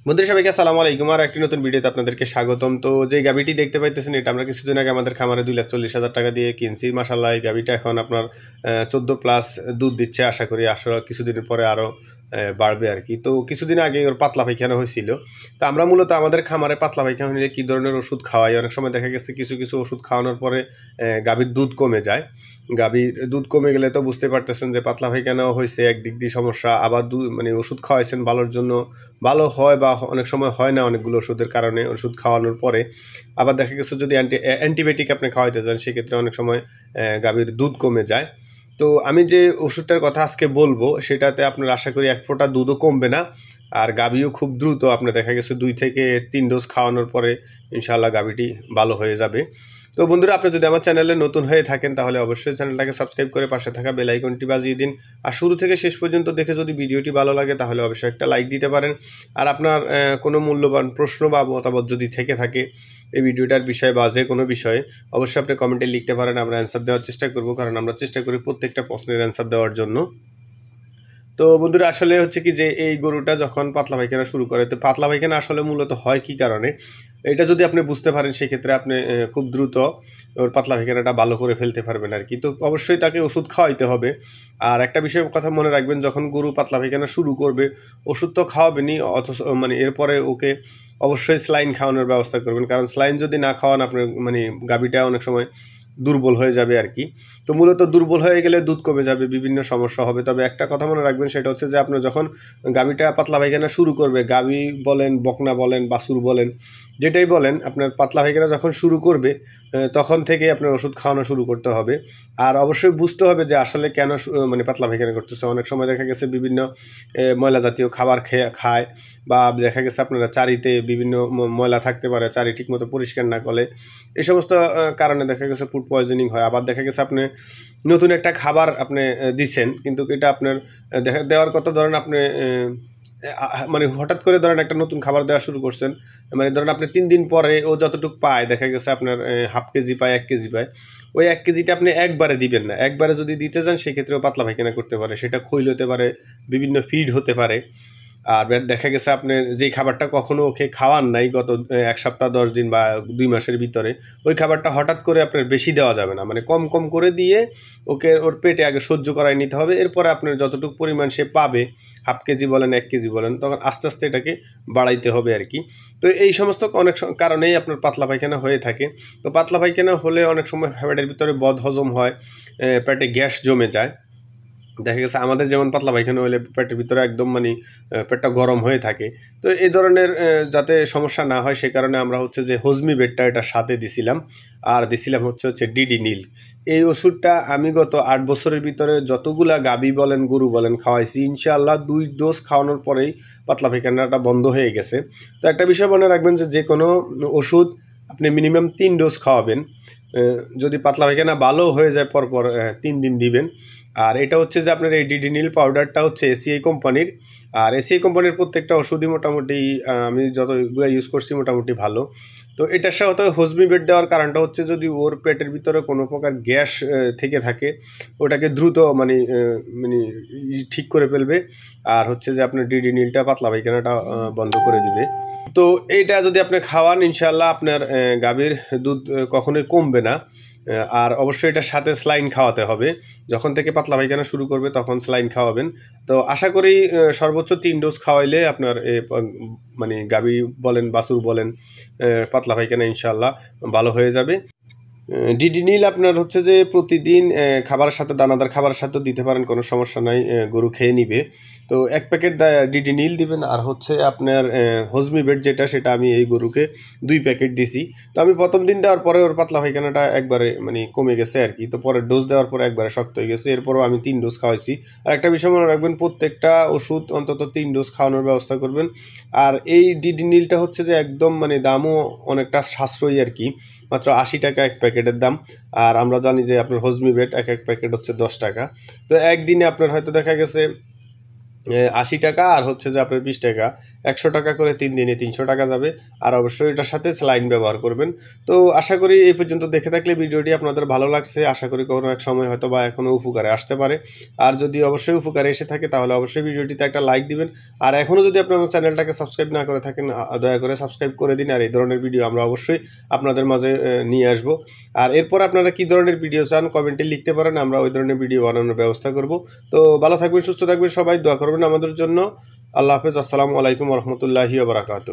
বন্ধুরা সবাইকে আসসালামু আলাইকুম। আর একটি নতুন ভিডিওতে আপনাদেরকে স্বাগতম। তো যে গাবিটি দেখতে পাইতেছেন এটা আমরা কিছুদিন আগে আমাদের খামারে 2,40,000 টাকা দিয়ে কিনছি। মাশাআল্লাহ এই গাবিটা এখন আপনার 14 প্লাস দুধ দিচ্ছে। আশা করি আসলে কিছুদিনের পরে আরও বাড়বে আর কি। তো কিছুদিন আগে ওর পাতলা পায়খানা হয়েছিল। তো আমরা মূলত আমাদের খামারে পাতলা পায়খানা হলে কী ধরনের ওষুধ খাওয়াই, অনেক সময় দেখা গেছে কিছু কিছু ওষুধ খাওয়ানোর পরে গাভীর দুধ কমে যায়। গাভীর দুধ কমে গেলে তো বুঝতে পারতেছেন যে পাতলা পায়খানাও হয়েছে, একদিক দিয়ে সমস্যা, আবার মানে ওষুধ খাওয়াইছেন ভালোর জন্য, ভালো হয় বা অনেক সময় হয় না অনেকগুলো ওষুধের কারণে। ওষুধ খাওয়ানোর পরে আবার দেখা গেছে যদি অ্যান্টিবায়োটিক আপনি খাওয়াইতে যান সেক্ষেত্রে অনেক সময় গাভীর দুধ কমে যায়। তো আমি যে ওষুধটার কথা আজকে বলবো সেটাতে আপনার আশা করি এক ফোঁটা দুধও কমবে না, আর গাভীও খুব দ্রুত আপনার দেখা গেছে 2 থেকে 3 ডোজ খাওয়ানোর পরে ইনশাআল্লাহ গাভীটি ভালো হয়ে যাবে। তো বন্ধুরা, আপনি যদি আমার চ্যানেলে নতুন হয়ে থাকেন তাহলে অবশ্যই চ্যানেলটাকে সাবস্ক্রাইব করে পাশে থাকা বেল আইকনটি বাজিয়ে দিন। আর শুরু থেকে শেষ পর্যন্ত দেখে যদি ভিডিওটি ভালো লাগে তাহলে অবশ্যই একটা লাইক দিতে পারেন। আর আপনার কোনো মূল্যবান প্রশ্ন বা মতামত যদি থেকে থাকে এই ভিডিওটার বিষয়ে বা যে কোনো বিষয়ে অবশ্যই আপনি কমেন্টে লিখতে পারেন। আমরা অ্যান্সার দেওয়ার চেষ্টা করব, কারণ আমরা চেষ্টা করি প্রত্যেকটা প্রশ্নের অ্যান্সার দেওয়ার জন্য। তো বন্ধুরা, আসলে হচ্ছে কি যে এই গরুটা যখন পাতলা পায়খানা শুরু করে, তো পাতলা পায়খানা আসলে মূলত হয় কি কারণে, এটা যদি আপনি বুঝতে পারেন সেক্ষেত্রে আপনি খুব দ্রুত ওর পাতলা পায়খানাটা ভালো করে ফেলতে পারবেন আর কি। তো অবশ্যই তাকে ওষুধ খাওয়াইতে হবে। আর একটা বিষয় কথা মনে রাখবেন, যখন গরু পাতলা পায়খানা শুরু করবে ওষুধ তো খাওয়াবেনই, অথচ মানে এরপরে ওকে অবশ্যই স্লাইন খাওয়ানোর ব্যবস্থা করবেন, কারণ স্লাইন যদি না খাওয়ান আপনার মানে গাভীটা অনেক সময় দুর্বল হয়ে যাবে আর কি। তো মূলত দুর্বল হয়ে গেলে দুধ কমে যাবে, বিভিন্ন সমস্যা হবে। তবে একটা কথা মনে রাখবেন, সেটা হচ্ছে যে আপনার যখন গাভীটা পাতলা পায়খানা শুরু করবে, গাভী বলেন, বকনা বলেন, বাছুর বলেন, যেটাই বলেন, আপনার পাতলা পায়খানা যখন শুরু করবে তখন থেকে আপনার ওষুধ খাওয়ানো শুরু করতে হবে। আর অবশ্যই বুঝতে হবে যে আসলে কেন মানে পাতলা পায়খানা করতেছে। অনেক সময় দেখা গেছে বিভিন্ন ময়লা জাতীয় খাবার খায়, বা দেখা গেছে আপনারা চারিতে বিভিন্ন ময়লা থাকতে পারে, চারি ঠিকমতো পরিষ্কার না করলে এই সমস্ত কারণে দেখা গেছে ফুড পয়জনিং হয়। আবার দেখা গেছে আপনি নতুন একটা খাবার আপনি দিচ্ছেন, কিন্তু এটা আপনার দেওয়ার কথা ধরেন আপনি মানে হঠাৎ করে ধরেন একটা নতুন খাবার দেওয়া শুরু করছেন, মানে ধরেন আপনি 3 দিন পরে ও যতটুকু পায়, দেখা গেছে আপনার হাফ কেজি পায়, 1 কেজি পায়, ওই 1 কেজিটা আপনি একবারে দিবেন না। একবারে যদি দিতে যান সেক্ষেত্রেও পাতলা পায়খানা করতে পারে। সেটা খৈল হতে পারে, বিভিন্ন ফিড হতে পারে। আর দেখা গেছে আপনি যে খাবারটা কখনো ওকে খাওয়ান নাই গত 1 সপ্তাহ 10 দিন বা 2 মাসের ভিতরে, ওই খাবারটা হঠাৎ করে আপনার বেশি দেওয়া যাবে না। মানে কম কম করে দিয়ে ওকে ওর পেটে আগে সহ্য করায় নিতে হবে। এরপরে আপনার যতটুকু পরিমাণ সে পাবে, হাফ কেজি বলেন, 1 কেজি বলেন, তখন আস্তে আস্তে এটাকে বাড়াইতে হবে আর কি। তো এই সমস্ত অনেক কারণেই আপনার পাতলা পায়খানা হয়ে থাকে। তো পাতলা পায়খানা হলে অনেক সময় পেটের ভিতরে বদহজম হয়, পেটে গ্যাস জমে যায়। দেখা গেছে আমাদের যেমন পাতলা পায়খানা হলে পেটের ভিতরে একদম মানে পেটটা গরম হয়ে থাকে। তো এই ধরনের যাতে সমস্যা না হয় সে কারণে আমরা হচ্ছে যে হজমি বেডটা এটার সাথে দিছিলাম, আর দিছিলাম হচ্ছে ডিডি নীল। এই ওষুধটা আমি গত 8 বছরের ভিতরে যতগুলা গাভী বলেন, গরু বলেন খাওয়াইছি, ইনশাআল্লাহ 2 ডোজ খাওয়ানোর পরেই পাতলা পায়খানাটা বন্ধ হয়ে গেছে। তো একটা বিষয় মনে রাখবেন যে কোনো ওষুধ আপনি মিনিমাম 3 ডোজ খাওয়াবেন। যদি পাতলা পায়খানা ভালো হয়ে যায় পরপর 3 দিন দিবেন। আর এটা হচ্ছে যে আপনার এই ডিডি নীল পাউডারটা হচ্ছে এসিআই কোম্পানির। আর এসিআই কোম্পানির প্রত্যেকটা ওষুধই মোটামুটি আমি যতগুলো ইউজ করছি মোটামুটি ভালো। তো এটার সাথে হজমি বেড দেওয়ার কারণটা হচ্ছে যদি ওর পেটের ভিতরে কোনো প্রকার গ্যাস থেকে থাকে ওটাকে দ্রুত মানে মানে ঠিক করে ফেলবে। আর হচ্ছে যে আপনার ডিডি নীলটা পাতলা পায়খানাটা বন্ধ করে দিবে। তো এইটা যদি আপনি খাওয়ান ইনশাআল্লাহ আপনার গাভীর দুধ কখনোই কমবে না। আর অবশ্যই এটার সাথে স্লাইন খাওয়াতে হবে। যখন থেকে পাতলা পায়খানা শুরু করবে তখন স্লাইন খাওয়াবেন। তো আশা করি সর্বোচ্চ 3 ডোজ খাওয়াইলে আপনার মানে গাভী বলেন, বাছুর বলেন, পাতলা পায়খানা ইনশাআল্লাহ ভালো হয়ে যাবে। ডিডি নীল আপনার হচ্ছে যে প্রতিদিন খাবারের সাথে, দানাদার খাবারের সাথে দিতে পারেন, কোনো সমস্যা নাই, গরু খেয়ে নিবে। তো 1 প্যাকেট ডিডি নীল দিবেন। আর হচ্ছে আপনার হজমি বেড যেটা, সেটা আমি এই গরুকে 2 প্যাকেট দিছি। তো আমি প্রথম দিন দেওয়ার পরে ওর পাতলা পায়খানাটা একবারে মানে কমে গেছে আর কি। তো পরের ডোজ দেওয়ার পরে একবারে শক্ত হয়ে গেছে। এরপরও আমি 3 ডোজ খাওয়াইছি। আর একটা বিষয় মনে রাখবেন, প্রত্যেকটা ওষুধ অন্তত 3 ডোজ খাওয়ানোর ব্যবস্থা করবেন। আর এই ডিডি নীলটা হচ্ছে যে একদম মানে দামও অনেকটা সাশ্রয়ী আর কি, মাত্র 80 টাকা 1 প্যাকেটের দাম। আর আমরা জানি যে আপনার হজমি বেড এক প্যাকেট হচ্ছে 10 টাকা। তো একদিনে আপনার হয়তো দেখা গেছে 80 টাকা আর হচ্ছে যে আপনার 20 টাকা 100 টাকা করে 3 দিনে 300 টাকা যাবে। আর অবশ্যই এটার সাথে স্যালাইন ব্যবহার করবেন। তো আশা করি এই পর্যন্ত দেখে থাকলে ভিডিওটি আপনাদের ভালো লাগছে। আশা করি কোনো এক সময় হয়তো বা এখনও উপকারে আসতে পারে। আর যদি অবশ্যই উপকারে এসে থাকে তাহলে অবশ্যই ভিডিওটিতে একটা লাইক দিবেন। আর এখনও যদি আপনি আমার চ্যানেলটাকে সাবস্ক্রাইব না করে থাকেন দয়া করে সাবস্ক্রাইব করে দিন। আর এই ধরনের ভিডিও আমরা অবশ্যই আপনাদের মাঝে নিয়ে আসব। আর এরপর আপনারা কী ধরনের ভিডিও চান কমেন্টে লিখতে পারেন, আমরা ওই ধরনের ভিডিও বানানোর ব্যবস্থা করব। তো ভালো থাকবেন, সুস্থ থাকবেন, সবাই দোয়া করবেন আমাদের জন্য। আল্লাহ হাফেজ। আসসালামু আলাইকুম রহমতুল্লাহি ওয়া বারাকাতুহু।